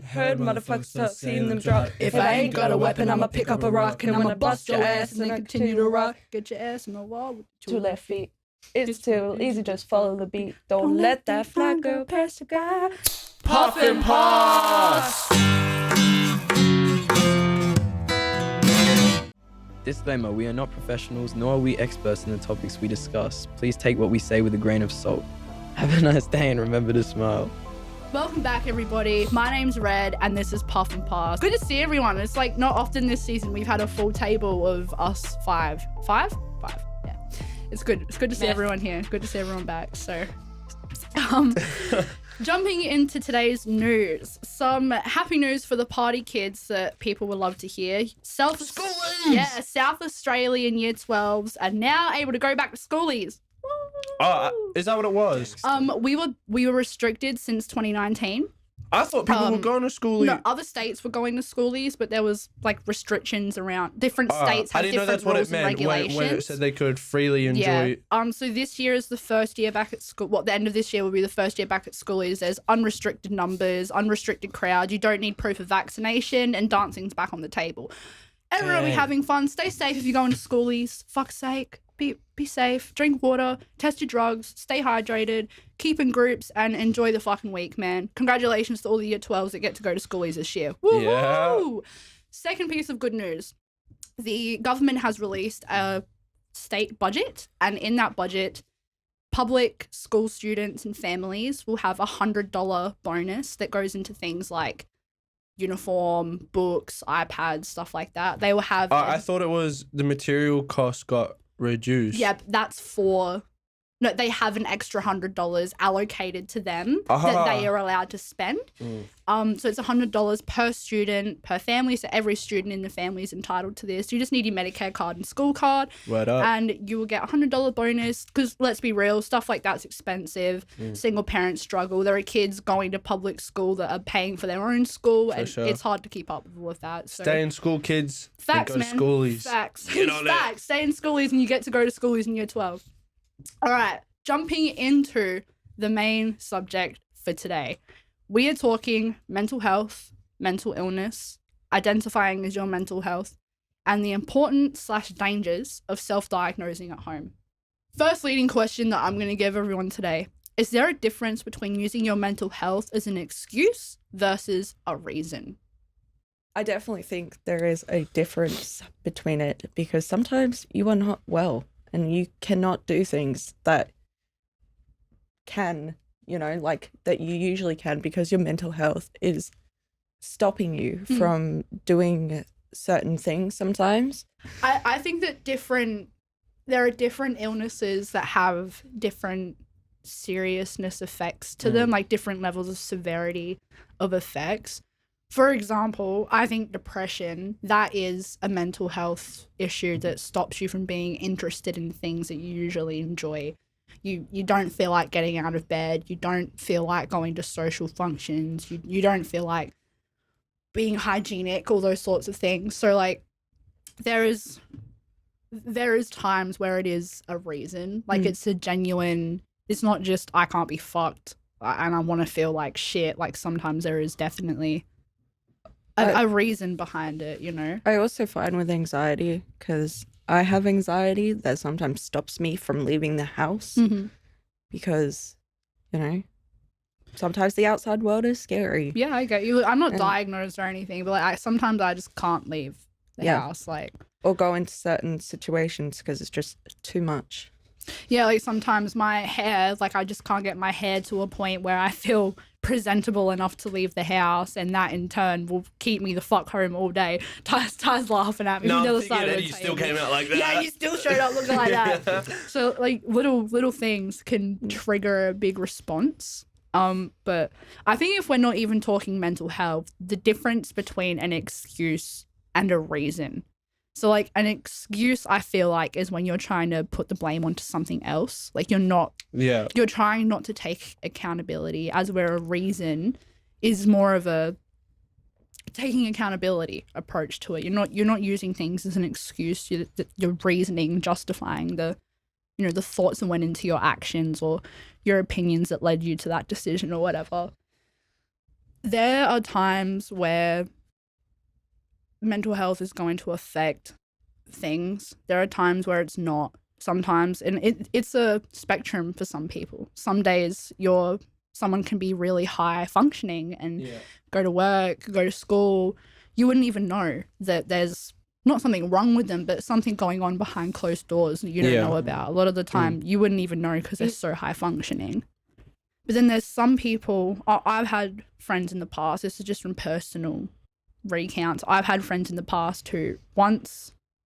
Heard motherfuckers start seeing them drop. If I ain't got a weapon, I'ma pick up a rock and I'ma bust your ass and then continue to rock. Get your ass in the wall with Two left feet. It's too easy, just follow the beat. Don't let that fly girl pass you by. Puff and Pass! Disclaimer, we are not professionals, nor are we experts in the topics we discuss. Please take what we say with a grain of salt. Have a nice day and remember to smile. Welcome back, everybody. My name's Red, and this is Puff and Pass. Good to see everyone. It's like not often this season we've had a full table of us five. Five? Yeah. It's good. It's good to see everyone here. Good to see everyone back. So, jumping into today's news, some happy news for the party kids that people would love to hear. South Australian Year 12s are now able to go back to schoolies. Is that what it was? We were restricted since 2019. I thought people were going to schoolies. No, other states were going to schoolies, but there was like restrictions around different states have different rules and regulations. When it said they could freely enjoy. Yeah. So this year is the first year back at school. Well, the end of this year will be the first year back at schoolies. There's unrestricted numbers, unrestricted crowd. You don't need proof of vaccination, and dancing's back on the table. Everyone will be having fun. Stay safe if you're going to schoolies. Fuck's sake. Be safe, drink water, test your drugs, stay hydrated, keep in groups, and enjoy the fucking week, man. Congratulations to all the Year 12s that get to go to schoolies this year. Woo-hoo! Yeah. Second piece of good news. The government has released a state budget, and in that budget, public school students and families will have a $100 bonus that goes into things like uniform, books, iPads, stuff like that. They will have... I thought it was the material cost got reduced. Yeah, that's for... No, they have an extra $100 allocated to them that they are allowed to spend. So it's $100 per student, per family. So every student in the family is entitled to this. You just need your Medicare card and school card. Word up. And you will get a $100 bonus because, let's be real, stuff like that's expensive. Single parents struggle. There are kids going to public school that are paying for their own school. And it's hard to keep up with all of that. So. Stay in school, kids. Facts, and go man. to schoolies. Facts. Facts. Stay in schoolies and you get to go to schoolies in Year 12. All right, jumping into the main subject for today. We are talking mental health, mental illness, identifying as your mental health, and the importance/dangers of self-diagnosing at home. First leading question that I'm going to give everyone today. Is there a difference between using your mental health as an excuse versus a reason? I definitely think there is a difference between it because sometimes you are not well and you cannot do things that can, that you usually can because your mental health is stopping you from doing certain things sometimes. I think that there are different illnesses that have different seriousness effects to them, like different levels of severity of effects. For example, I think depression, that is a mental health issue that stops you from being interested in things that you usually enjoy. You don't feel like getting out of bed. You don't feel like going to social functions. You don't feel like being hygienic, all those sorts of things. So, like, there is times where it is a reason. Like, it's a genuine... It's not just, I can't be fucked and I want to feel like shit. Like, sometimes there is definitely... a reason behind it, I also find with anxiety, because I have anxiety that sometimes stops me from leaving the house because, sometimes the outside world is scary. Yeah, I get you. I'm not diagnosed or anything, but sometimes I just can't leave the house. Or go into certain situations because it's just too much. Yeah, like sometimes my hair, I just can't get my hair to a point where I feel presentable enough to leave the house, and that in turn will keep me the fuck home all day. Ty's laughing at me. No, from the I'm other thinking side of that the you table. still came out like that. Yeah, you still showed up looking like that. So little things can trigger a big response. But I think if we're not even talking mental health, the difference between an excuse and a reason. So, an excuse, I feel like, is when you're trying to put the blame onto something else. You're trying not to take accountability, as where a reason is more of a taking accountability approach to it. You're not using things as an excuse. You're reasoning, justifying the thoughts that went into your actions or your opinions that led you to that decision or whatever. there are times where mental health is going to affect things. There are times where it's not. Sometimes, and it's a spectrum for some people. Some days someone can be really high functioning and go to work, go to school. You wouldn't even know that there's not something wrong with them, but something going on behind closed doors that you don't know about. A lot of the time, you wouldn't even know because they're so high functioning. But then there's some people, I've had friends in the past, this is just from personal recounts. I've had friends in the past who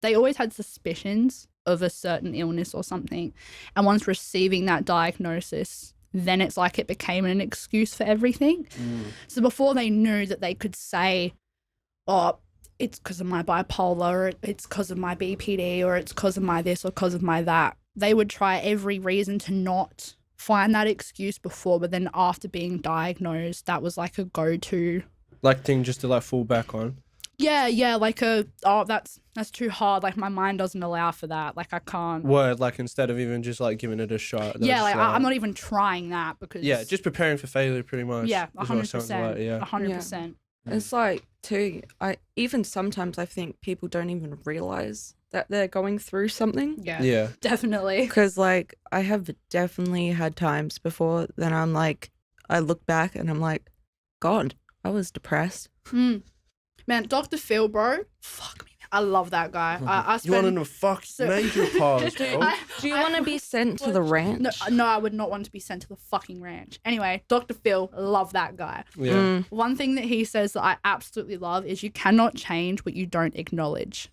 they always had suspicions of a certain illness or something. And once receiving that diagnosis, then it's like it became an excuse for everything. So before they knew that they could say, oh, it's because of my bipolar, or it's because of my BPD, or it's because of my this or because of my that, they would try every reason to not find that excuse before. But then after being diagnosed, that was like a go-to. Like thing just to like fall back on. Yeah, like that's too hard. Like my mind doesn't allow for that. Like I can't. Word, like instead of even just like giving it a shot. Yeah, like I'm not even trying that because. Yeah, just preparing for failure, pretty much. Yeah, 100%. Yeah, 100%. It's like too. Sometimes I think people don't even realize that they're going through something. Yeah, definitely. Because like I have definitely had times before that I'm like, I look back and I'm like, God, I was depressed. Man, Dr. Phil, bro, fuck me. I love that guy. You want him to fuck major pause, bro. Do you want to be sent to the ranch? No, I would not want to be sent to the fucking ranch. Anyway, Dr. Phil, love that guy. Yeah. One thing that he says that I absolutely love is you cannot change what you don't acknowledge.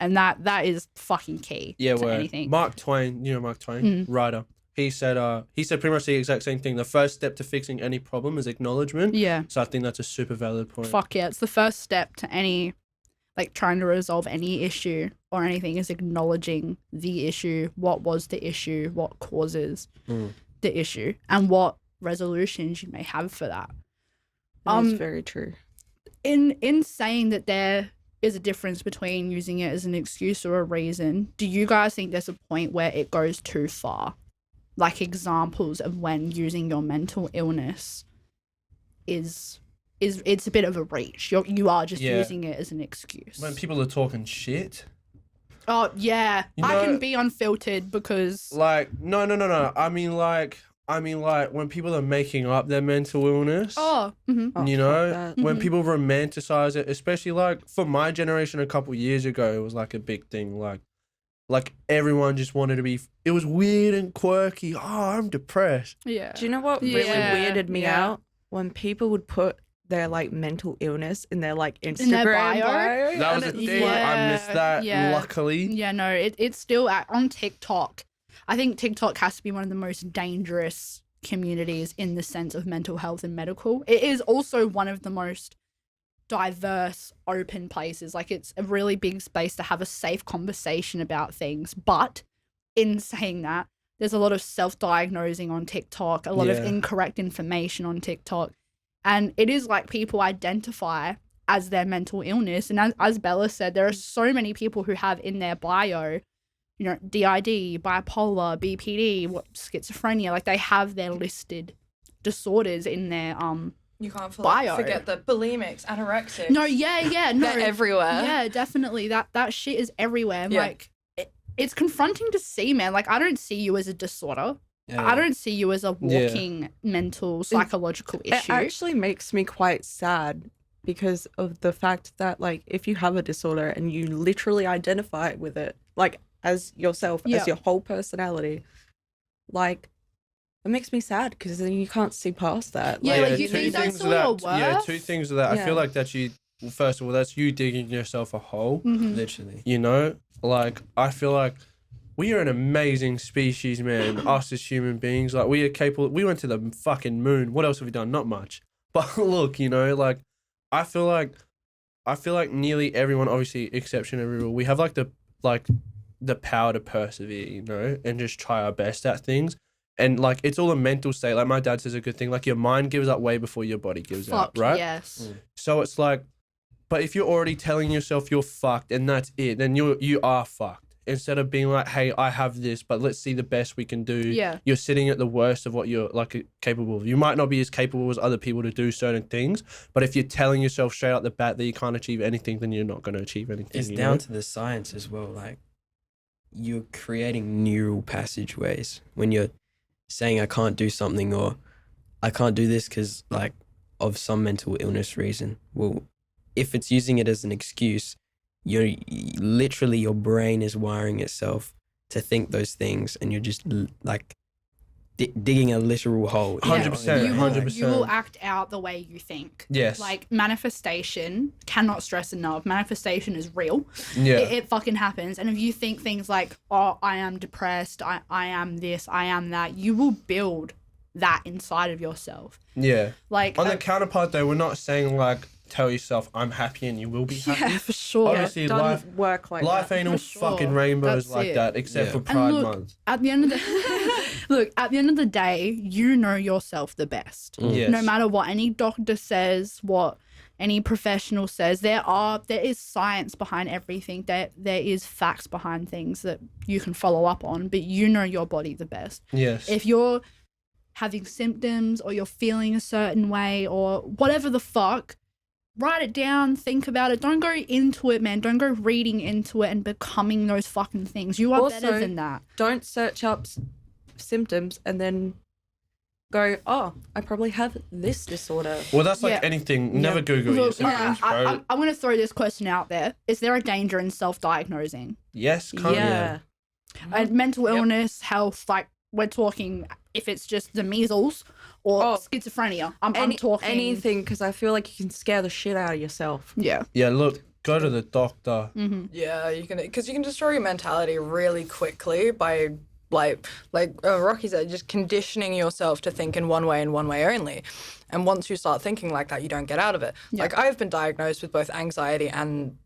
And that is fucking key to anything. Mark Twain, you know Mark Twain, writer. He said pretty much the exact same thing. The first step to fixing any problem is acknowledgement. Yeah. So I think that's a super valid point. Fuck yeah. It's the first step to any, like trying to resolve any issue or anything is acknowledging the issue. What was the issue? What causes the issue? And what resolutions you may have for that. That's very true. In saying that there is a difference between using it as an excuse or a reason, do you guys think there's a point where it goes too far? Like examples of when using your mental illness is it's a bit of a reach. You are just using it as an excuse. When people are talking shit. Oh yeah, I can be unfiltered because like no. I mean like when people are making up their mental illness. Oh, you know, when people romanticize it, especially like for my generation a couple years ago, it was like a big thing. Like everyone just wanted to be. It was weird and quirky. Oh, I'm depressed. Yeah. Do you know what really weirded me out? When people would put their like mental illness in their like Instagram in their bio. That was a thing. I missed that. Luckily. Yeah. No. It's still on TikTok. I think TikTok has to be one of the most dangerous communities in the sense of mental health and medical. It is also one of the most diverse, open places. Like it's a really big space to have a safe conversation about things. But in saying that, there's a lot of self-diagnosing on TikTok, a lot of incorrect information on TikTok. And it is like people identify as their mental illness. And as Bella said, there are so many people who have in their bio, you know, DID, bipolar, BPD, schizophrenia. Like they have their listed disorders in their You can't bio. forget the bulimics, anorexics. No, yeah, no. They're everywhere. Yeah, definitely. That shit is everywhere. Yeah. Like, it's confronting to see, man. Like, I don't see you as a disorder. Yeah. I don't see you as a walking mental, psychological issue. It actually makes me quite sad because of the fact that, like, if you have a disorder and you literally identify with it, like, as yourself, as your whole personality, like, it makes me sad because then you can't see past that. Yeah, like, like you think that's all your worth? Yeah, two things of that. Yeah. I feel like that first of all, that's you digging yourself a hole. Literally. You know? Like, I feel like we are an amazing species, man. Us as human beings. Like, we are capable. We went to the fucking moon. What else have we done? Not much. But look, you know, like, I feel like nearly everyone, obviously, exception every rule, we have, like, the power to persevere, you know, and just try our best at things. And, like, it's all a mental state. Like, my dad says a good thing. Like, your mind gives up way before your body gives up, right? Yes. So it's like, but if you're already telling yourself you're fucked and that's it, then you are fucked. instead of being like, hey, I have this, but let's see the best we can do. Yeah. You're sitting at the worst of what you're like capable of. You might not be as capable as other people to do certain things, but if you're telling yourself straight out the bat that you can't achieve anything, then you're not going to achieve anything. It's down to the science as well. Like, you're creating neural passageways when you're saying I can't do something, or I can't do this because like of some mental illness reason. Well, if it's using it as an excuse, you're literally, your brain is wiring itself to think those things, and you're just like digging a literal hole. 100%, You will, 100%. you will act out the way you think. Yes. Like, manifestation, cannot stress enough, manifestation is real. Yeah. It fucking happens. And if you think things like, oh, I am depressed, I am this, I am that, you will build that inside of yourself. Yeah. Like, On the counterpart, though, we're not saying like, tell yourself I'm happy and you will be happy. yeah, for sure. Honestly, Doesn't life work like life that. ain't all For sure. fucking rainbows That's like it. that, except Yeah. for And Pride look, Month. At the end of the look, at the end of the day, you know yourself the best. Yes. No matter what any doctor says, what any professional says, there is science behind everything. There is facts behind things that you can follow up on, but you know your body the best. Yes. If you're having symptoms or you're feeling a certain way or whatever the fuck, write it down, think about it. Don't go into it, man. Don't go reading into it and becoming those fucking things. You are Also, better than that. Don't search up symptoms and then go, oh, I probably have this disorder. Well, that's like Yeah. anything. Never Yeah. Google your Look, symptoms, bro. I'm going to throw this question out there. Is there a danger in self-diagnosing? Yes, can't Yeah. Mental Yep. illness, health, like we're talking if it's just the measles or Oh. schizophrenia. I'm talking anything, because I feel like you can scare the shit out of yourself. Yeah. Yeah, look, go to the doctor. Mm-hmm. Yeah, because you can destroy your mentality really quickly by like Rocky said, just conditioning yourself to think in one way and one way only. And once you start thinking like that, you don't get out of it. Yeah. Like, I've been diagnosed with both anxiety and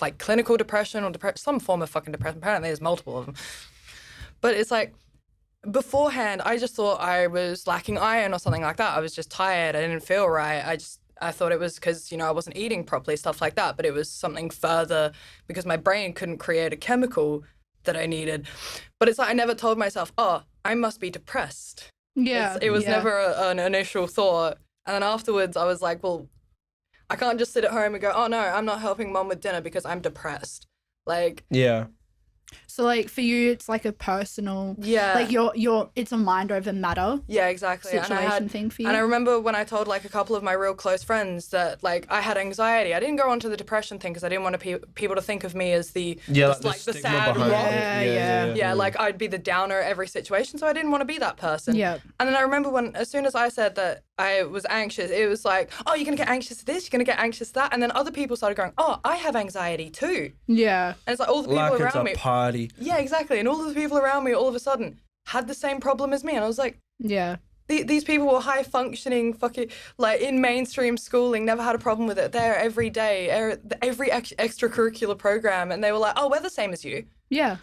like clinical depression or some form of fucking depression. Apparently there's multiple of them. But it's like, beforehand, I just thought I was lacking iron or something like that. I was just tired. I didn't feel right. I thought it was because, I wasn't eating properly, stuff like that. But it was something further because my brain couldn't create a chemical that I needed. But it's like I never told myself, oh, I must be depressed. Yeah. It was yeah. never an initial thought. And then afterwards, I was like, well, I can't just sit at home and go, oh, no, I'm not helping mom with dinner because I'm depressed. Like, Yeah. So like for you, it's like a personal, yeah. like it's a mind over matter Yeah, exactly. situation thing for you. And I remember when I told like a couple of my real close friends that like I had anxiety. I didn't go on to the depression thing because I didn't want people to think of me as the Yeah, like the stigma sad behind rock. it. Yeah. Yeah, like I'd be the downer at every situation, so I didn't want to be that person. Yeah. And then I remember as soon as I said that I was anxious, it was like, oh, you're gonna get anxious to this, you're gonna get anxious to that, and then other people started going, oh, I have anxiety too. Yeah. And it's like all the people Like it's around a me. party. Yeah, exactly. And all of the people around me all of a sudden had the same problem as me, and I was like, Yeah. these people were high functioning, fucking like in mainstream schooling, never had a problem with it. They're every day, every extracurricular program, and they were like, oh, we're the same as you. Yeah.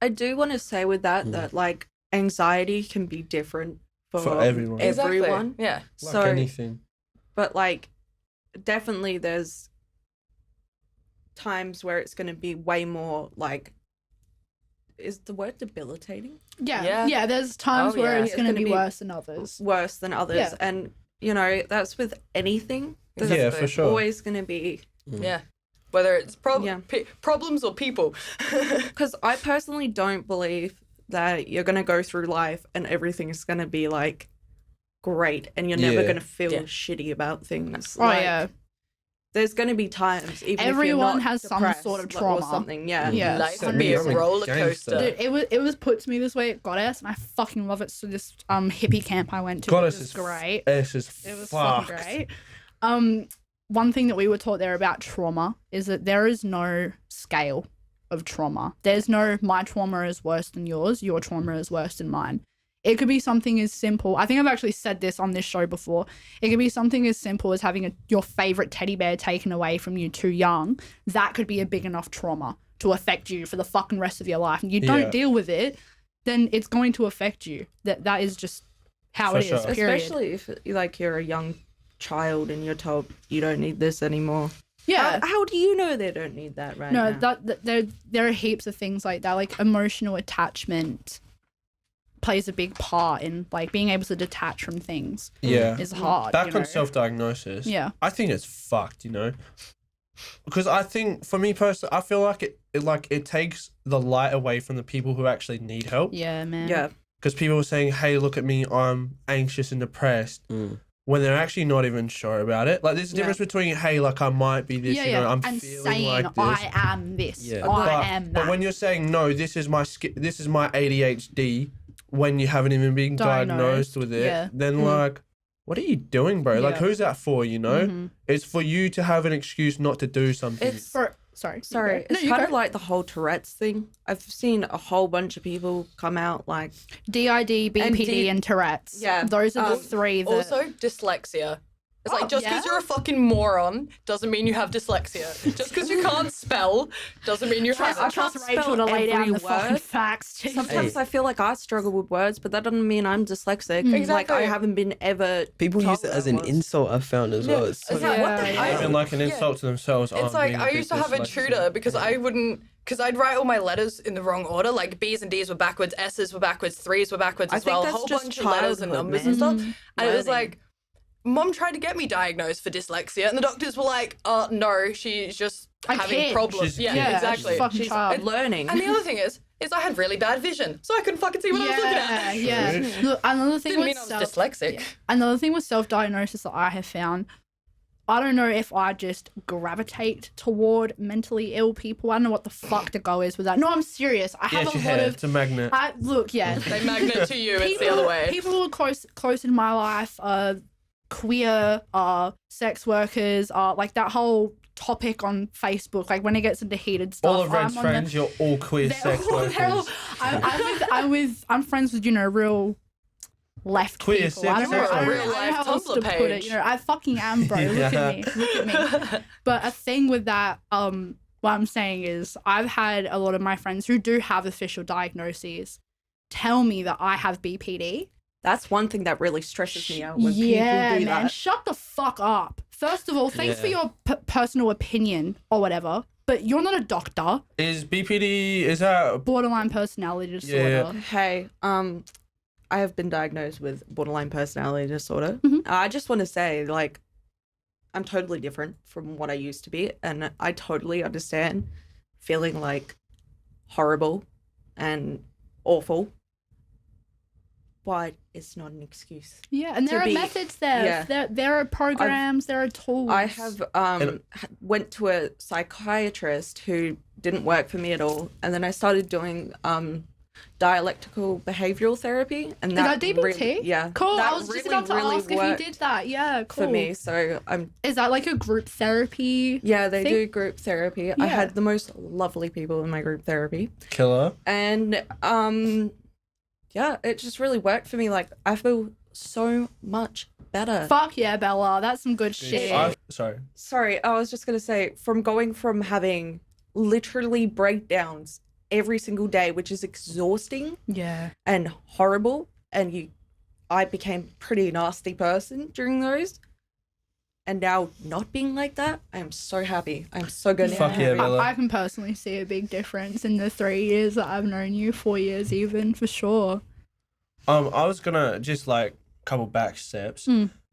I do want to say with that like anxiety can be different For everyone. Exactly. everyone. Yeah. Like So, anything. but like definitely there's times where it's going to be way more like, is the word debilitating? Yeah. Yeah. Yeah. There's times Oh, where yeah. it's going to be worse than others. Worse than others. Yeah. And that's with anything. There's Yeah, for sure. always going to be, Yeah. Whether it's Yeah. problems or people. because I personally don't believe that you're going to go through life and everything is going to be like great and you're never Yeah. going to feel Yeah. shitty about things. Oh yeah. There's going to be times, even Everyone if you're not has some depressed sort of or trauma. something. Yeah. Yeah. Life Send can be me, a I'm a roller gangster. coaster. Dude, it was put to me this way at Goddess, and I fucking love it. So this hippie camp I went to, Goddess it was is great. It's just It was fucked. fucking great. One thing that we were taught there about trauma is that there is no scale of trauma. There's no my trauma is worse than yours, your trauma is worse than mine. It could be something as simple. I think I've actually said this on this show before. It could be something as simple as having your favorite teddy bear taken away from you too young. That could be a big enough trauma to affect you for the fucking rest of your life. And you don't Yeah. deal with it, then it's going to affect you. That is just how For it is. sure. Period. Especially if like you're a young child and you're told you don't need this anymore. Yeah. How do you know they don't need that right No, now? there are heaps of things like that. Like emotional attachment plays a big part in like being able to detach from things. Yeah. Is hard. Back you know? on self-diagnosis. Yeah. I think it's fucked, you know, because I think for me personally, I feel like it takes the light away from the people who actually need help. Yeah, man. Yeah. Because people are saying, "Hey, look at me, I'm anxious and depressed," when they're actually not even sure about it. Like, there's a difference between, "Hey, like I might be this," Yeah, you know, I'm and feeling saying like this. I am this. Yeah. I am that. But when you're saying, "No, this is my ADHD," when you haven't even been diagnosed with it, yeah. then like, what are you doing, bro? Like, Yeah. who's that for? You know, Mhm. it's for you to have an excuse not to do something. It's Sorry. Sorry, No, it's you kind go. of like the whole Tourette's thing. I've seen a whole bunch of people come out like, DID, BPD, and Tourette's. Yeah. Those are the three that... Also, dyslexia. It's like, just because yeah? you're a fucking moron doesn't mean you have dyslexia. Just because you can't spell doesn't mean you have I it. trust spell Rachel to lay down every the fucking word. facts. Jesus. sometimes I feel like I struggle with words, but that doesn't mean I'm dyslexic. Like, Exactly. I haven't been ever People told use it as an I was. insult, I've found as well. It's so It's like, what the Yeah, hell? Even like an insult to themselves. It's like, I used to have a tutor because I wouldn't, because I'd write all my letters in the wrong order. Like B's and D's were backwards, S's were backwards, 3's were backwards I as think well. A that's whole just bunch of letters and childhood, numbers man. and stuff. And it was Learning. like, Mum tried to get me diagnosed for dyslexia, and the doctors were like, no, she's just A having kid. problems. She's a Yeah, kid. exactly. She's fucking She's child. learning. And the other thing is I had really bad vision, so I couldn't fucking see what I was looking at. Yeah. Look, another thing Didn't with mean I was dyslexic. another thing with self-diagnosis that I have found, I don't know if I just gravitate toward mentally ill people. I don't know what the fuck the go is with that. No, I'm serious. I Yeah, have it's a your lot hair. of. It's a magnet. They magnet to you, it's the other way. People who are close in my life, queer, sex workers, like that whole topic on Facebook. Like when it gets into heated stuff. All of Red's I'm on friends, you're all queer sex workers. I'm friends with real left Queer people. I don't know, sex I don't know workers. how else to Tumblr put it. page. You know, I fucking am, bro. Look at me. But a thing with that, what I'm saying is, I've had a lot of my friends who do have official diagnoses tell me that I have BPD. That's one thing that really stresses me out when Yeah, people do man, that. shut the fuck up. First of all, thanks for Yeah. your personal opinion or whatever, but you're not a doctor. Is BPD, is that... Borderline personality disorder. Yeah. Hey, I have been diagnosed with borderline personality disorder. Mhm. I just want to say, like, I'm totally different from what I used to be, and I totally understand feeling like horrible and awful, but it's not an excuse. Yeah, and there To are be- methods there. yeah. There are programs, there are tools. I have went to a psychiatrist who didn't work for me at all, and then I started doing dialectical behavioral therapy, and Is that that DBT? really, yeah, Cool. that I was just really, about to really ask if you worked did that. Yeah, cool. for me. So I'm Is that like a group therapy? yeah, they thing? do group therapy. I Yeah. had the most lovely people in my group therapy, Killer. and yeah, it just really worked for me. Like I feel so much better. Fuck yeah, Bella. That's some good shit. Sorry. Sorry, I was just gonna say, from going from having literally breakdowns every single day, which is exhausting Yeah. and horrible, and I became a pretty nasty person during those. And now not being like that, I am so happy. I'm so good. Fuck yeah, Bella. I can personally see a big difference in the 3 years that I've known you, 4 years even, for sure. I was gonna just like couple back steps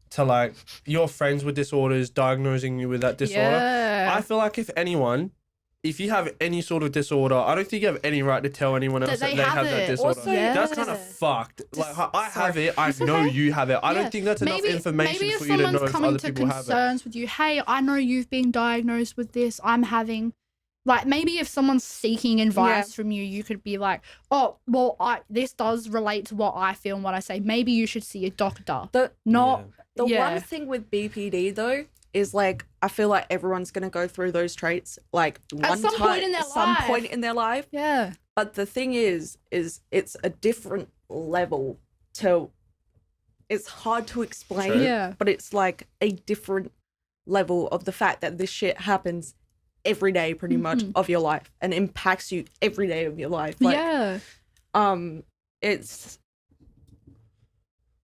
to like your friends with disorders diagnosing you with that disorder. Yeah. I feel like if you have any sort of disorder, I don't think you have any right to tell anyone else that they have that it. disorder. Also, That's Yeah. kind of fucked. Like I have sorry. it, I know okay. you have it. I Yeah. don't think that's enough maybe information if for you to know someone's if coming other to people have it. concerns with you, hey, I know you've been diagnosed with this. I'm having, like, maybe if someone's seeking advice from you, you could be like, oh, well, this does relate to what I feel and what I say. Maybe you should see a doctor. The Not the yeah. one thing with BPD though is like I feel like everyone's gonna go through those traits like one some time point in their at some life. point in their life. Yeah. But the thing is it's a different level to. It's hard to explain. True. Yeah. But it's like a different level of the fact that this shit happens every day pretty much of your life and impacts you every day of your life. Like, yeah. it's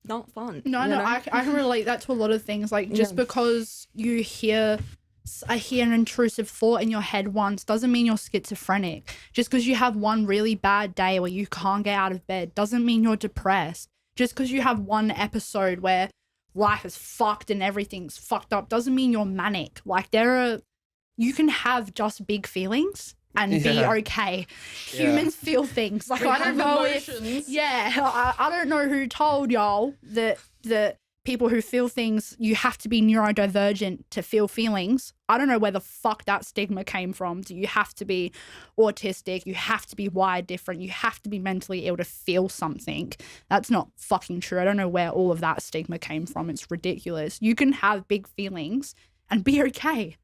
not fun. No, you no, know? I can relate that to a lot of things. Like, just Yeah. because you hear I hear an intrusive thought in your head once doesn't mean you're schizophrenic. Just because you have one really bad day where you can't get out of bed doesn't mean you're depressed. Just because you have one episode where life is fucked and everything's fucked up doesn't mean you're manic. Like you can have just big feelings and be okay. Humans feel things. Like, I don't know emotions. I don't know who told y'all that people who feel things, you have to be neurodivergent to feel feelings. I don't know where the fuck that stigma came from. Do you have to be autistic? You have to be wired different. You have to be mentally ill to feel something. That's not fucking true. I don't know where all of that stigma came from. It's ridiculous. You can have big feelings and be okay.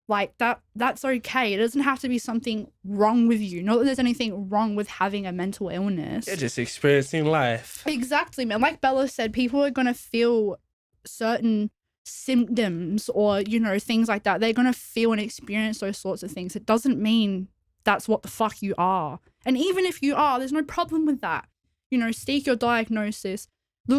Like, that's okay. It doesn't have to be something wrong with you. Not that there's anything wrong with having a mental illness. You're just experiencing life. Exactly, man. Like Bella said, people are going to feel certain symptoms or, you know, things like that. They're going to feel and experience those sorts of things. It doesn't mean that's what the fuck you are. And even if you are, there's no problem with that. You know, seek your diagnosis.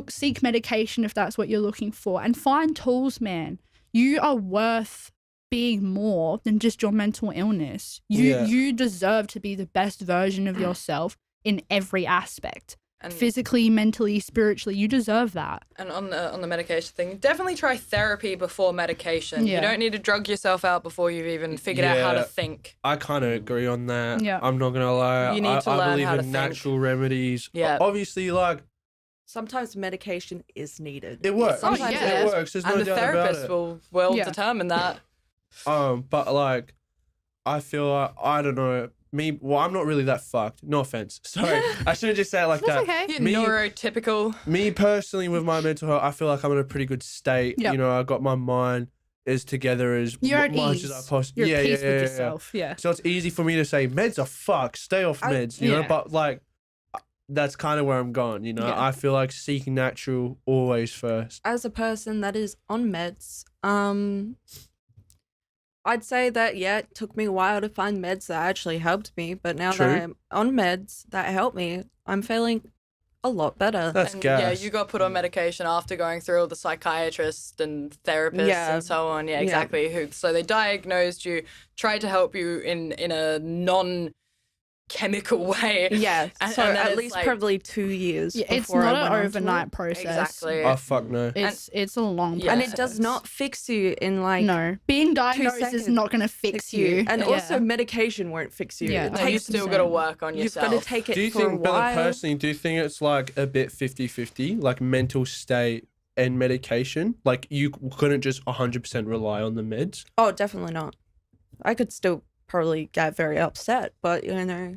Seek medication if that's what you're looking for. And find tools, man. You are worth being more than just your mental illness. You deserve to be the best version of yourself in every aspect. And physically, mentally, spiritually, you deserve that. And on the medication thing, definitely try therapy before medication. You don't need to drug yourself out before you've even figured out how to think. I kind of agree on that. Yeah. I'm not gonna lie. You need to learn I believe how to in natural remedies. Yeah. Obviously, like, sometimes medication is needed. it works. Sometimes It works. There's no and the doubt about therapist it. will determine that. But like, I feel like, I don't know. I'm not really that fucked. No offense. Sorry. I shouldn't just say it like that. Okay. Neurotypical. Me personally, with my mental health, I feel like I'm in a pretty good state. Yep. You know, I got my mind as together as You're at much ease. as I possibly. You're at peace with yourself. Yeah. So it's easy for me to say meds are fucked. Stay off meds. You know, but like, that's kind of where I'm going. You know, I feel like seeking natural always first. As a person that is on meds, I'd say that, it took me a while to find meds that actually helped me, but now that I'm on meds that help me, I'm feeling a lot better. That's gas. Yeah, you got put on medication after going through all the psychiatrists and therapists and so on. Yeah, exactly. So they diagnosed you, tried to help you in a non-chemical way. Yeah, so and at least probably 2 years. Yeah, it's before not I an went on to overnight it. process. Exactly. Oh, fuck no. It's a long process. And it does not fix you in like No, being diagnosed is seconds. not going to fix you. And also medication won't fix you. Yeah. It No, You takes still got to work on You've yourself. got to take it Do you for a think, Bella, while. personally, do you think it's like a bit 50-50, like mental state and medication? Like, you couldn't just 100% rely on the meds? Oh, definitely not. I could still probably get very upset, but you know,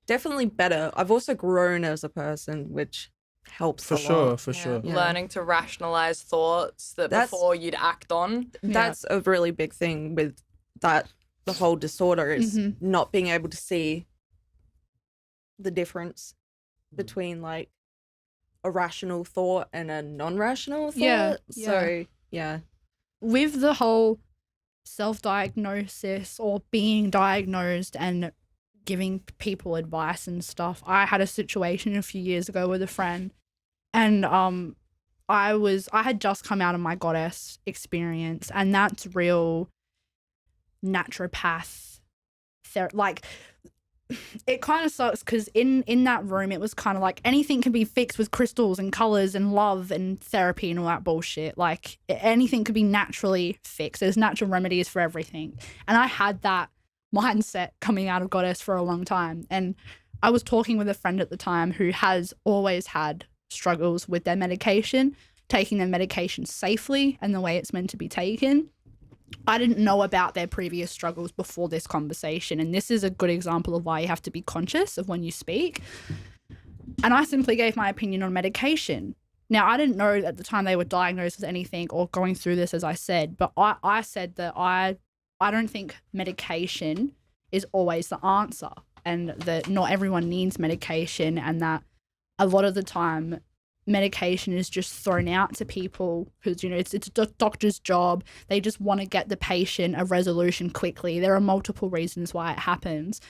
definitely better. I've also grown as a person, which helps For a sure, lot. for sure. Yeah. Learning to rationalize thoughts before you'd act on. That's a really big thing with that. The whole disorder is not being able to see the difference between like a rational thought and a non-rational thought. Yeah, So yeah. With the whole self-diagnosis or being diagnosed and giving people advice and stuff, I had a situation a few years ago with a friend, and I had just come out of my goddess experience, and that's real naturopath like it kind of sucks because in that room it was kind of like anything can be fixed with crystals and colors and love and therapy and all that bullshit. Like anything could be naturally fixed. There's natural remedies for everything, and I had that mindset coming out of goddess for a long time. And I was talking with a friend at the time who has always had struggles with their medication, taking their medication safely and the way it's meant to be taken. I didn't know about their previous struggles before this conversation, and this is a good example of why you have to be conscious of when you speak. And I simply gave my opinion on medication. Now, I didn't know at the time they were diagnosed with anything or going through this, as I said, but I said that I don't think medication is always the answer, and that not everyone needs medication, and that a lot of the time medication is just thrown out to people because, you know, it's a doctor's job. They just want to get the patient a resolution quickly. There are multiple reasons why it happens.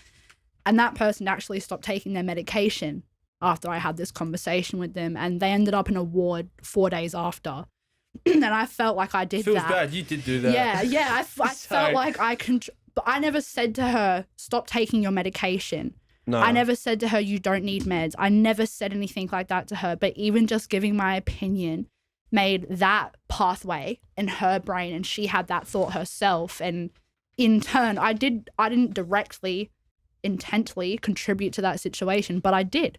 And that person actually stopped taking their medication after I had this conversation with them, and they ended up in a ward 4 days after. and I felt like I did Feels that. bad. You did do that. Yeah. I Sorry. felt like but I never said to her, stop taking your medication. No. I never said to her, you don't need meds. I never said anything like that to her. But even just giving my opinion made that pathway in her brain, and she had that thought herself. And in turn, I didn't directly, intently contribute to that situation, but I did.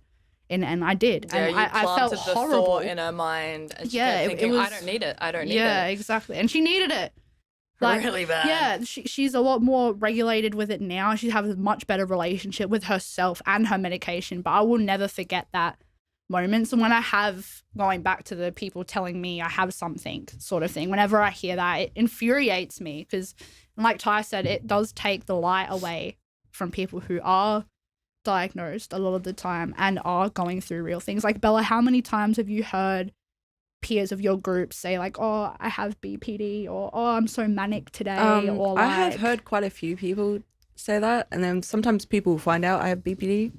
And I did. Yeah, and you I felt planted the horrible thought in her mind, and she Yeah, kept it thinking, was- I don't need it. I don't need Yeah, it. exactly. And she needed it. Really bad. Yeah, she's a lot more regulated with it now. She has a much better relationship with herself and her medication. But I will never forget that moments. And when I have, going back to the people telling me I have something sort of thing, whenever I hear that, it infuriates me because, like Ty said, it does take the light away from people who are diagnosed a lot of the time and are going through real things. Like, Bella, how many times have you heard peers of your group say like, oh, I have BPD, or oh, I'm so manic today, or like, I have heard quite a few people say that, and then sometimes people find out I have BPD,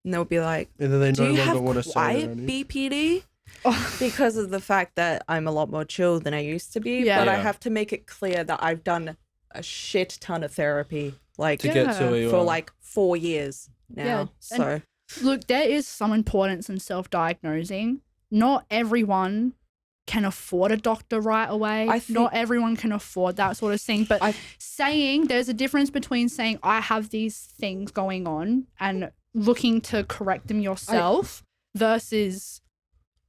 and they'll be like, And then they "Do no you longer want to have say quiet it. BPD?" Oh, Because of the fact that I'm a lot more chill than I used to be. Yeah. But I Yeah. have to make it clear that I've done a shit ton of therapy, like To get to Yeah. where you for are. like 4 years now. Yeah, So look, there is some importance in self-diagnosing. Not everyone can afford a doctor right away. I think- Not everyone can afford that sort of thing. But I- saying, there's a difference between saying I have these things going on and looking to correct them yourself versus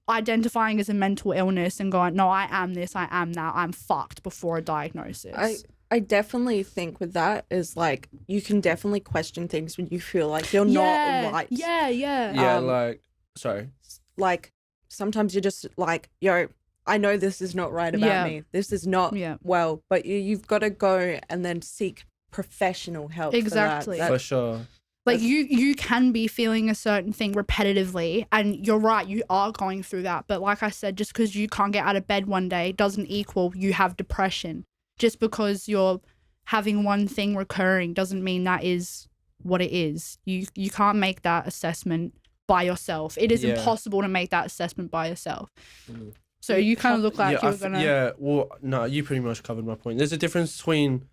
identifying as a mental illness and going, no, I am this, I am that, I'm fucked before a diagnosis. I definitely think with that is like you can definitely question things when you feel like you're yeah, not right. Yeah. Yeah, like, sorry. Like sometimes you're just like, yo, I know this is not right about Yeah. me. This is not Yeah. well, but you've got to go and then seek professional help. Exactly. For that. For sure. Like you can be feeling a certain thing repetitively, and you're right, you are going through that. But like I said, just because you can't get out of bed one day doesn't equal you have depression. Just because you're having one thing recurring doesn't mean that is what it is. You can't make that assessment by yourself. It is Yeah. impossible to make that assessment by yourself. Mm. So you kind of look like yeah, you're gonna. yeah, well, no, you pretty much covered my point. There's a difference between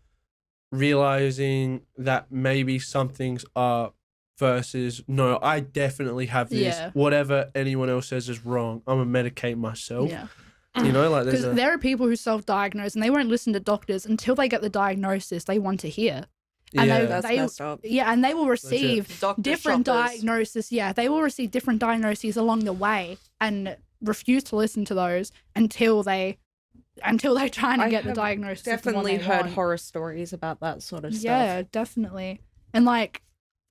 realizing that maybe some things are versus no, I definitely have this. Yeah. Whatever anyone else says is wrong. I'm gonna medicate myself. Yeah. You know, like there's Because a there are people who self-diagnose and they won't listen to doctors until they get the diagnosis they want to hear. And yeah. That's they- messed up. Yeah, and they will receive Doctor different shoppers. diagnoses. Yeah, they will receive different diagnoses along the way and refuse to listen to those until they try and I get the have diagnosis. of the one Definitely they heard want. horror stories about that sort of stuff. Yeah, definitely. And like,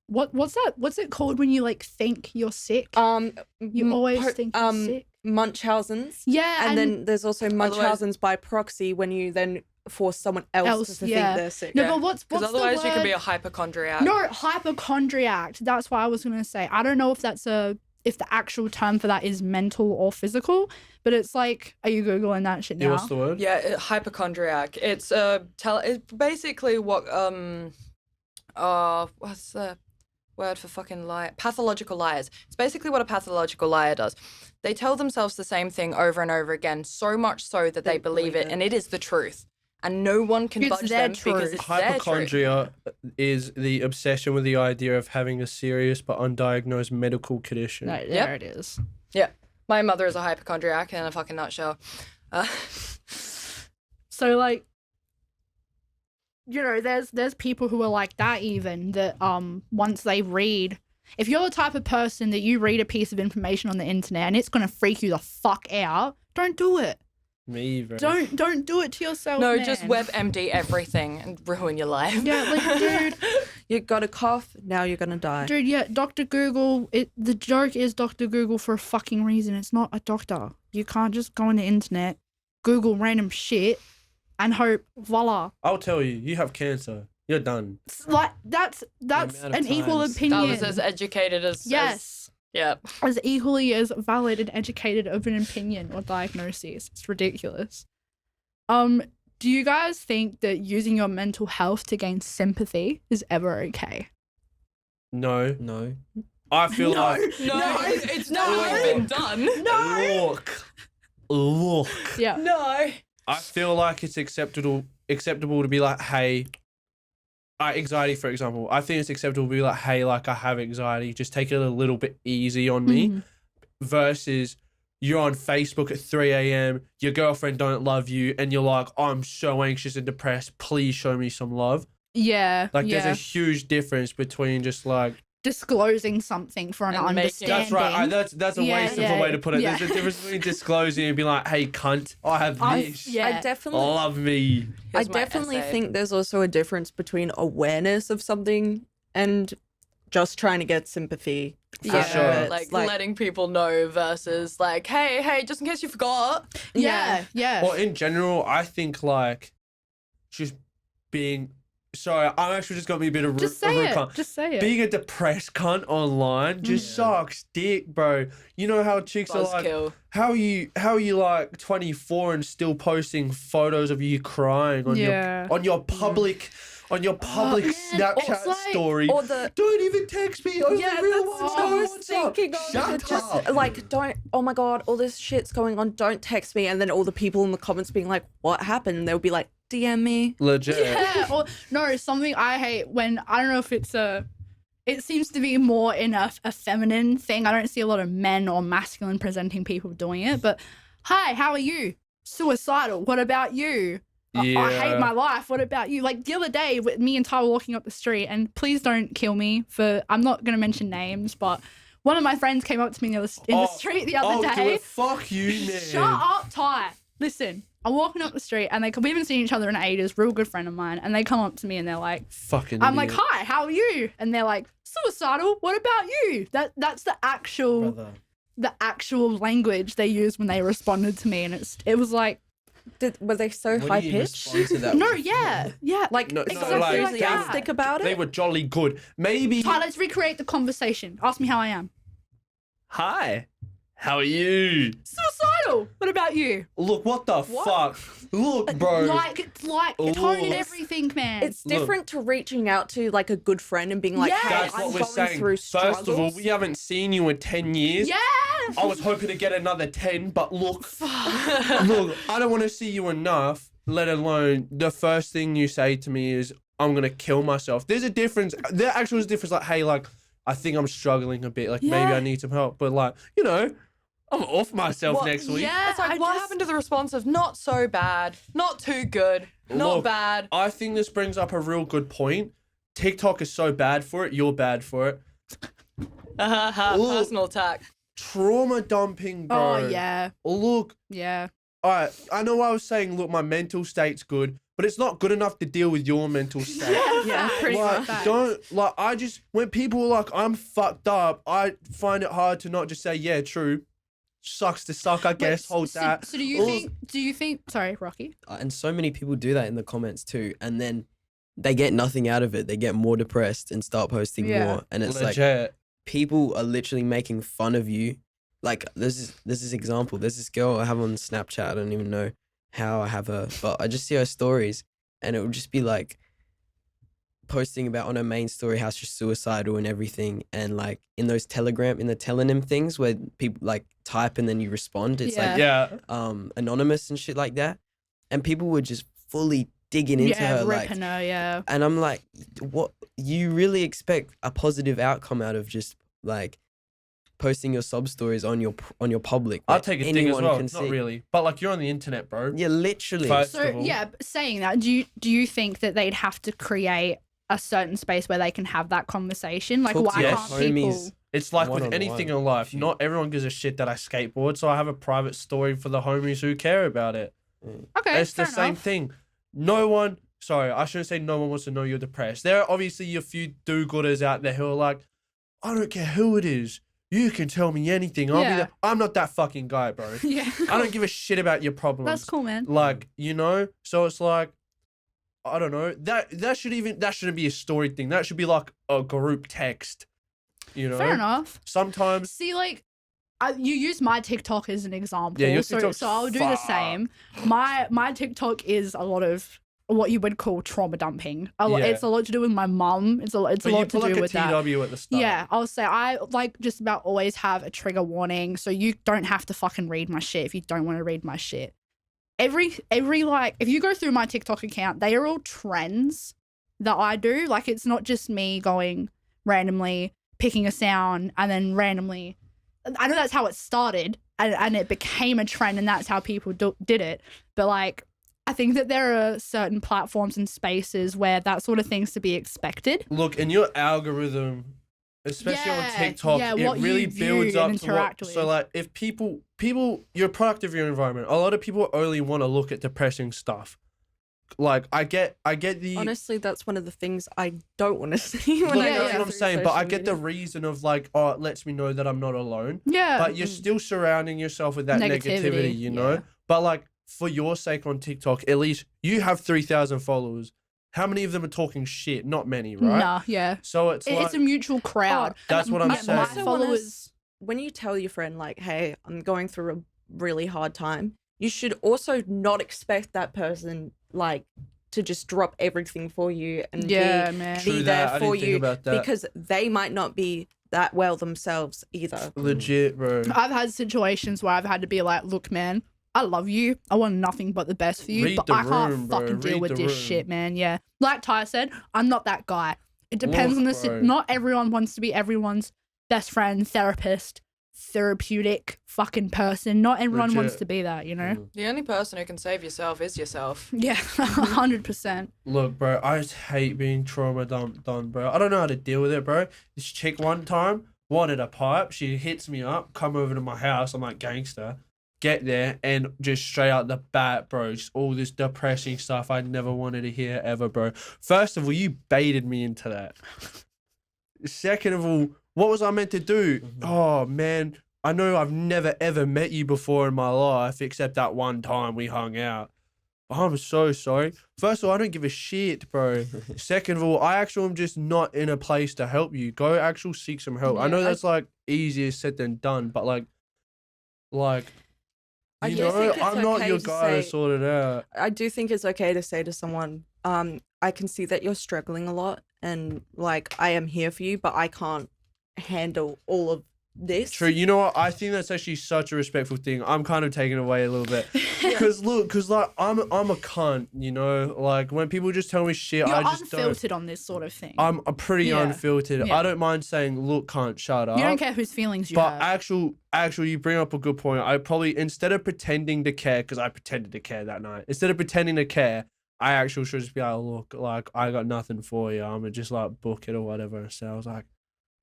what's that? What's it called when you like think you're sick? You always think you're sick. Munchausen's. Yeah, And then there's also Otherwise- Munchausen's by proxy when you then force someone else to yeah. think they're sick. no, Yeah. but what's Because the otherwise you can be word? a hypochondriac. No, hypochondriac. That's what I was gonna say. I don't know if if the actual term for that is mental or physical, but it's like, are you googling that shit now? Yeah, what's the word? Yeah, hypochondriac. It's it's basically what what's the word for fucking lie? Pathological liars. It's basically what a pathological liar does. They tell themselves the same thing over and over again, so much so that they believe it, and it is the truth. And no one can It's budge their them because truth. it's their truth. Hypochondria is the obsession with the idea of having a serious but undiagnosed medical condition. No, there it is. My mother is a hypochondriac in a fucking nutshell. So like, you know, there's people who are like that even that once they read, if you're the type of person that you read a piece of information on the internet and it's gonna freak you the fuck out, don't do it. Me either. Don't do it to yourself. No, man. just WebMD everything and ruin your life. Yeah, like dude, You got a cough, now you're gonna die. dude, yeah, Dr. Google. The joke is Dr. Google for a fucking reason. It's not a doctor. You can't just go on the internet, Google random shit, and hope voila. I'll tell you, you have cancer. You're done. It's like that's amount of an equal times- opinion. That was as educated as Yes. Yeah. As equally as valid and educated of an opinion or diagnosis. It's ridiculous. Do you guys think that using your mental health to gain sympathy is ever okay? No. No. I feel like No, it's not No. even been done. look. look. Yeah. No. I feel like it's acceptable to be like, hey, anxiety, for example. I think it's acceptable to be like, hey, like I have anxiety. Just take it a little bit easy on me. Mhm. Versus you're on Facebook at 3 a.m. Your girlfriend don't love you, and you're like, I'm so anxious and depressed. Please show me some love. Yeah. Like, yeah. there's a huge difference between just like. Disclosing something for an And making- understanding. That's right. That's a Yeah, waste of yeah, a way to put it. yeah. There's a difference between disclosing and being like, hey, cunt, I have this. Yeah. I definitely Love me. I Here's my definitely essay. think there's also a difference between awareness of something and just trying to get sympathy. For out of sure. it. Like, Like, letting people know versus like, hey, just in case you forgot. Yeah. Yeah. Or in general, I think like just being. Sorry, I'm actually just got me a bit of Just say it. cunt. Just say it. Being a depressed cunt online just sucks dick, bro. You know how chicks are like, Buzzkill. how are you like 24 and still posting photos of you crying on Yeah. your public man. Snapchat Like- story. or the Don't even text me. Only yeah, real that's ones what know I was what's up. thinking of. Shut Just up. like, don't. Oh my god, all this shit's going on. Don't text me, and then all the people in the comments being like, "What happened?" And they'll be like, "DM me." Legit. Yeah. Or no, something I hate when I don't know if it's a. It seems to be more in a feminine thing. I don't see a lot of men or masculine presenting people doing it. But hi, how are you? Suicidal. What about you? I Yeah. hate my life. What about you? Like the other day, with me and Ty were walking up the street, and please don't kill me for. I'm not gonna mention names, but one of my friends came up to me in the street the other do day. it. Fuck you, man. Shut up, Ty. Listen, I'm walking up the street, and we haven't seen each other in ages. Real good friend of mine, and they come up to me and they're like, Fucking. I'm like, idiot. hi, how are you? And they're like, suicidal. What about you? That's the actual Brother. the actual language they used when they responded to me, and it was like, Were they so What high do you pitched? respond to that no, with? yeah, Like, No, exactly like, like they- enthusiastic about it. They were jolly good. Maybe. Ty, let's recreate the conversation. Ask me how I am. Hi. How are you? Suicidal. What about you? Look, what the fuck? Look, bro. Like tone and Ooh. everything, man. It's Look. different to reaching out to like a good friend and being like, Yeah. "Hey, That's I'm what we're going saying. through struggles." First of all, we haven't seen you in 10 years. yeah. I was hoping to get another 10, but look, look, I don't want to see you enough, let alone the first thing you say to me is, I'm going to kill myself. There's a difference. There actually is a difference. Like, hey, like, I think I'm struggling a bit. Like, maybe Yeah. I need some help. But, like, you know, I'm off myself Well, next week. Yeah. It's like, I what just- happened to the response of not so bad, not too good, not Look, bad? I think this brings up a real good point. TikTok is so bad for it. You're bad for it. Look. Personal attack. Trauma dumping, bro. Oh yeah. Look, Yeah. all right, I know I was saying, look, my mental state's good, but it's not good enough to deal with your mental state. Yeah, pretty Like, much. don't, like, I just, when people are like, I'm fucked up, I find it hard to not just say, yeah, true. Sucks to suck, I guess, hold so, that. So do you Or- think sorry, Rocky? And so many people do that in the comments too, and then they get nothing out of it. They get more depressed and start posting Yeah. more, and it's like Legit. people are literally making fun of you. Like there's this example. There's this girl I have on Snapchat. I don't even know how I have her, but I just see her stories, and it would just be like posting about on her main story how she's suicidal and everything, and like in the telenym things where people like type and then you respond. It's like Yeah. anonymous and shit like that, and people were just fully digging into yeah, her like, ripping her, yeah. and I'm like, what? You really expect a positive outcome out of just like posting your sob stories on your public? I'll where take a dig as anyone well. can Not see? really. But, like, you're on the internet, bro. Yeah, literally. First So of all. yeah, saying that, do you think that they'd have to create a certain space where they can have that conversation? Like, Talk to why your can't homies. people? It's like with One-on-one. anything in life. If you- Not everyone gives a shit that I skateboard, so I have a private story for the homies who care about it. Okay, It's the fair same enough. thing. No one, sorry, I shouldn't say no one wants to know you're depressed. There are obviously a few do-gooders out there who are like, I don't care who it is. You can tell me anything. I'll be Yeah. there. I'm not that fucking guy, bro. Yeah, I don't give a shit about your problems. that's cool, man. Like, you know? So it's like, I don't know. That shouldn't be a story thing. That should be like a group text. You know? Fair enough. Sometimes See, like, you use my TikTok as an example. Yeah, your so TikTok's I'll do the fucked. same. My TikTok is a lot of what you would call trauma dumping. Yeah. It's a lot to do with my mum. It's a lot But you to put do like with a that. TW at the start. Yeah, I'll say I like just about always have a trigger warning, so you don't have to fucking read my shit if you don't want to read my shit. Every like, if you go through my TikTok account, they are all trends that I do. Like, it's not just me going randomly picking a sound and then randomly. I know that's how it started, and it became a trend, and that's how people did it. But like, I think that there are certain platforms and spaces where that sort of thing's to be expected. Look, in your algorithm, especially on Yeah, TikTok, yeah, it what you really view builds up and to interact what. with. So like, if people, you're a product of your environment. A lot of people only want to look at depressing stuff. Like, I get the. Honestly, that's one of the things I don't want to see when Look, I that's go what I'm through saying. But I social get the media. reason of like, oh, it lets me know that I'm not alone. Yeah. But you're still surrounding yourself with that negativity, you know? yeah. But like, for your sake on TikTok, at least you have 3,000 followers. How many of them are talking shit? Not many, right? Nah, yeah. So it's like, It's a mutual crowd. that's what I'm my, saying. My Also followers. when you tell your friend like, hey, I'm going through a really hard time, you should also not expect that person like to just drop everything for you and Yeah, man. True be that. there I for didn't think you about that. because they might not be that well themselves either. Legit, bro. I've had situations where I've had to be like, look, man, I love you. I want nothing but the best for you, Read but the I can't room, bro. fucking deal Read with the this room. shit, man. Yeah. Like Ty said, I'm not that guy. It depends on the bro. not everyone wants to be everyone's best friend, therapist, therapeutic fucking person. Not everyone wants Legit. to be that, you know? The only person who can save yourself is yourself. Yeah, 100%. Look, bro, I just hate being trauma dumped on, bro. I don't know how to deal with it, bro. This chick one time wanted a pipe. She hits me up, come over to my house. I'm like, gangster. Get there and just straight out the bat, bro. Just all this depressing stuff I never wanted to hear ever, bro. First of all, you baited me into that. Second of all, what was I meant to do? Oh, man. I know I've never, ever met you before in my life, except that one time we hung out. I'm so sorry. First of all, I don't give a shit, bro. Second of all, I actually am just not in a place to help you. Go actually seek some help. I know Yeah, that's like easier said than done, but like, I you do know, think it's I'm not okay your to guy to say- sort it out. I do think it's okay to say to someone, I can see that you're struggling a lot and like I am here for you, but I can't handle all of this. True. You know what? I think that's actually such a respectful thing. I'm kind of taking it away a little bit. Because like I'm a cunt, you know? Like when people just tell me shit, You're I just unfiltered on this sort of thing. I'm a pretty Yeah. unfiltered. Yeah. I don't mind saying, look, cunt, shut up. You don't care whose feelings you But have. actually, you bring up a good point. I probably, instead of pretending to care, because I pretended to care that night, instead of pretending to care, I actually should just be like, look, like, I got nothing for you. I'm gonna just like book it or whatever. So I was like,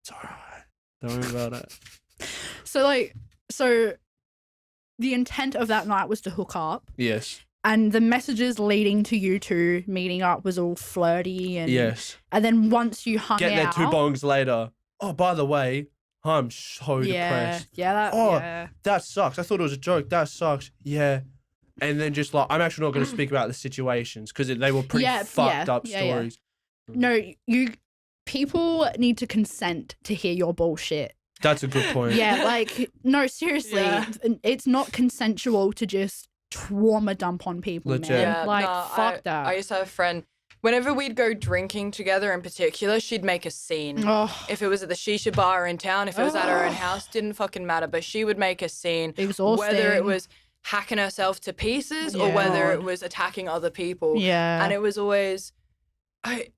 it's all right. Don't worry about it. So the intent of that night was to hook up, Yes. and the messages leading to you two meeting up was all flirty, and Yes. and then once you hung Get there out, 2 bongs later. Oh, by the way, I'm so depressed. Oh, yeah. that sucks. I thought it was a joke. That sucks. Yeah. And then just like, I'm actually not going to speak about the situations because they were pretty fucked up stories. No, people need to consent to hear your bullshit. That's a good point. Yeah, like no, seriously, Yeah. it's not consensual to just trauma dump on people, Legit. man. Yeah, Like nah, fuck that. I used to have a friend. Whenever we'd go drinking together in particular, she'd make a scene. Oh, If it was at the shisha bar in town, if it was at her own house, didn't fucking matter. But she would make a scene. exhausting. Whether it was hacking herself to pieces or Yeah. whether it was attacking other people. yeah, And it was always,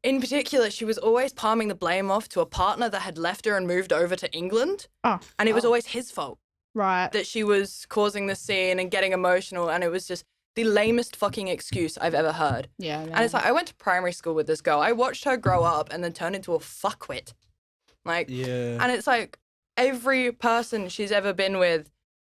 in particular, she was always palming the blame off to a partner that had left her and moved over to England. Oh. And it was always his fault right. that she was causing the scene and getting emotional. And it was just the lamest fucking excuse I've ever heard. Yeah, And it's like, I went to primary school with this girl. I watched her grow up and then turn into a fuckwit. Like, Yeah. and it's like every person she's ever been with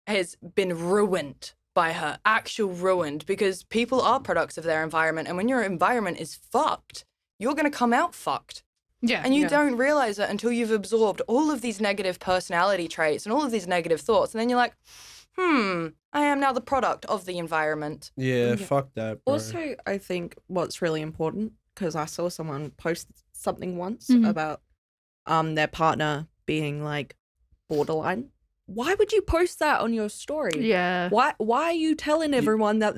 has been ruined by her, actual ruined, because people are products of their environment. And when your environment is fucked, you're going to come out fucked. yeah, And you yeah. don't realize it until you've absorbed all of these negative personality traits and all of these negative thoughts. And then you're like, I am now the product of the environment. Yeah, Yeah. fuck that, bro. Also, I think what's really important, because I saw someone post something once Mhm. about their partner being like borderline. Why would you post that on your story? Yeah. Why are you telling everyone that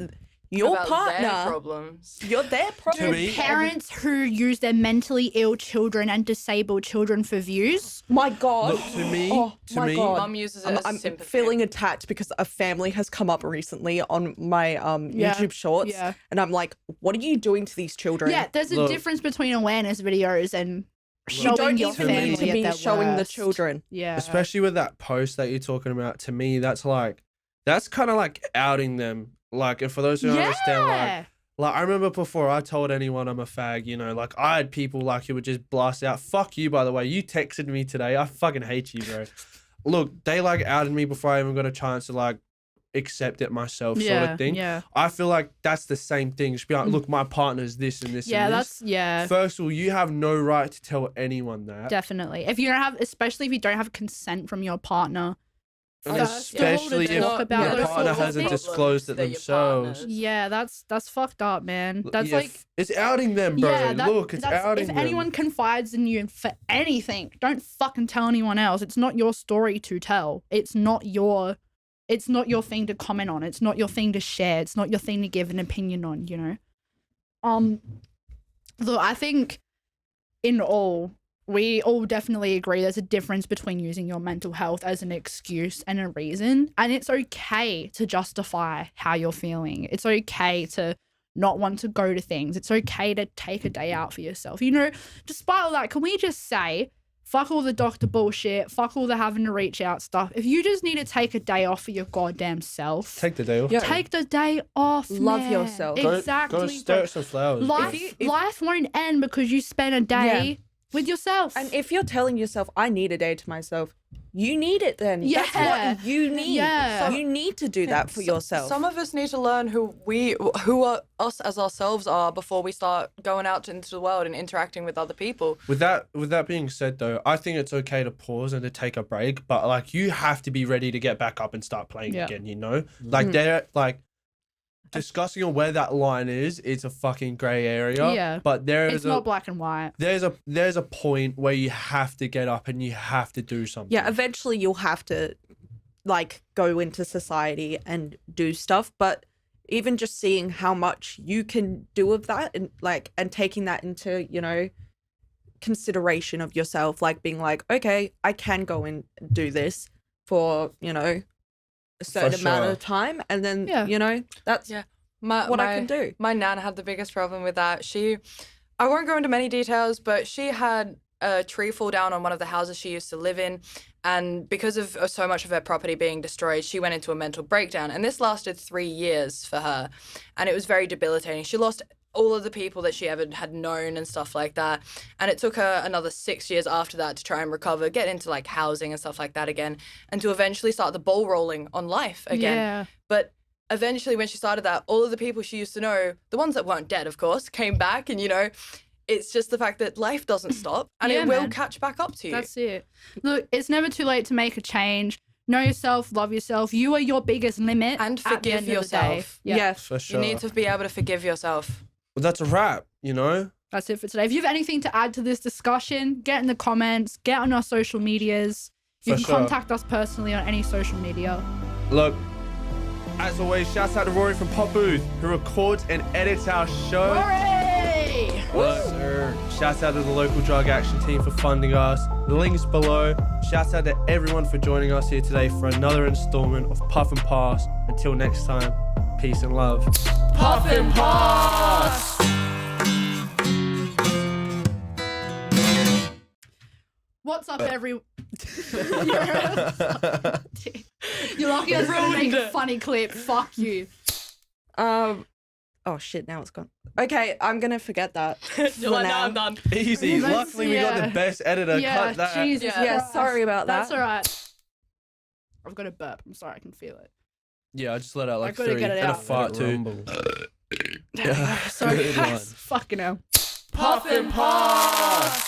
your about their partner, problems. you're their problem. To me, Parents who use their mentally ill children and disabled children for views. My God. Look, to me, Mum uses it as I'm sympathy. feeling attacked because a family has come up recently on my Yeah, YouTube shorts, yeah. and I'm like, what are you doing to these children? Yeah, there's a Look. difference between awareness videos and You showing don't your even family need to at be their showing the worst. children. Yeah. especially with that post that you're talking about, to me, that's kind of like outing them. Like, and for those who don't understand, like I remember before I told anyone I'm a fag, you know, like I had people like who would just blast out, fuck you, by the way, you texted me today, I fucking hate you, bro. Look, they like outed me before I even got a chance to like accept it myself, sort of thing. Yeah. I feel like that's the same thing. Just be like, look, my partner's this and this Yeah, and that's this. First of all, you have no right to tell anyone that. definitely. If you don't have, especially if you don't have consent from your partner. And First of all, especially to if talk about your those partner sorts of hasn't things. disclosed it They're your themselves. partners. Yeah, that's fucked up, man. That's Yeah, like, it's outing them, bro. Look, it's outing if them. anyone confides in you for anything, don't fucking tell anyone else. It's not your story to tell. It's not your thing to comment on. It's not your thing to share. It's not your thing to give an opinion on, you know? Look, I think we all definitely agree there's a difference between using your mental health as an excuse and a reason. And it's okay to justify how you're feeling. It's okay to not want to go to things. It's okay to take a day out for yourself. You know, despite all that, can we just say, fuck all the doctor bullshit, fuck all the having to reach out stuff. If you just need to take a day off for your goddamn self, Take the day off. Yeah. take the day off. Love man. yourself. Exactly. Go stare at some flowers. Life won't end because you spent a day with yourself. And if you're telling yourself, I need a day to myself, you need it then. That's Yeah. what you need. Yeah. You need to do that for yourself. Some of us need to learn who us as ourselves are before we start going out into the world and interacting with other people. With that being said, though, I think it's okay to pause and to take a break, but like you have to be ready to get back up and start playing again. You know, like they're like discussing on where that line is. It's a fucking gray area. Yeah. but it's not black and white. There's a point where you have to get up and you have to do something. Yeah, eventually you'll have to like go into society and do stuff, but even just seeing how much you can do of that and taking that into, you know, consideration of yourself, like being like, okay, I can go and do this for, you know, a certain amount of time, and then you know, that's what I can do. My nan had the biggest problem with that. I won't go into many details, but she had a tree fall down on one of the houses she used to live in, and because of so much of her property being destroyed, she went into a mental breakdown, and this lasted 3 years for her, and it was very debilitating. She lost all of the people that she ever had known and stuff like that, and it took her another 6 years after that to try and recover, get into like housing and stuff like that again, and to eventually start the ball rolling on life again. Yeah. But eventually when she started that, all of the people she used to know, the ones that weren't dead of course, came back, and you know, it's just the fact that life doesn't stop, and it will catch back up to you. That's it. Look, it's never too late to make a change. Know yourself, love yourself. You are your biggest limit. And at the forgive end of the day. yourself. Yes, for sure. You need to be able to forgive yourself. Well, that's a wrap. You know. That's it for today. If you have anything to add to this discussion, get in the comments, get on our social medias. You can contact us personally on any social media. Look, as always, shouts out to Rory from Podbooth, who records and edits our show. Hooray! Look, shouts out to the local drug action team for funding us. The link's below. Shouts out to everyone for joining us here today for another installment of Puff and Pass. Until next time, peace and love. Puff and Pass! What's up, everyone? You're lucky I was going to make a funny clip. Fuck you. Oh shit, now it's gone. Okay, I'm gonna forget that. You're like, no, I'm done. Easy. Luckily, we got the best editor. Yeah, Cut that. Jesus Yeah, Christ. sorry about that. That's all right. I've got a burp. I'm sorry, I can feel it. Yeah, I just let out like gotta 3 get it and a out. fart too. Rumble. Sorry, Good one. guys. Fucking hell. Puff and Pass.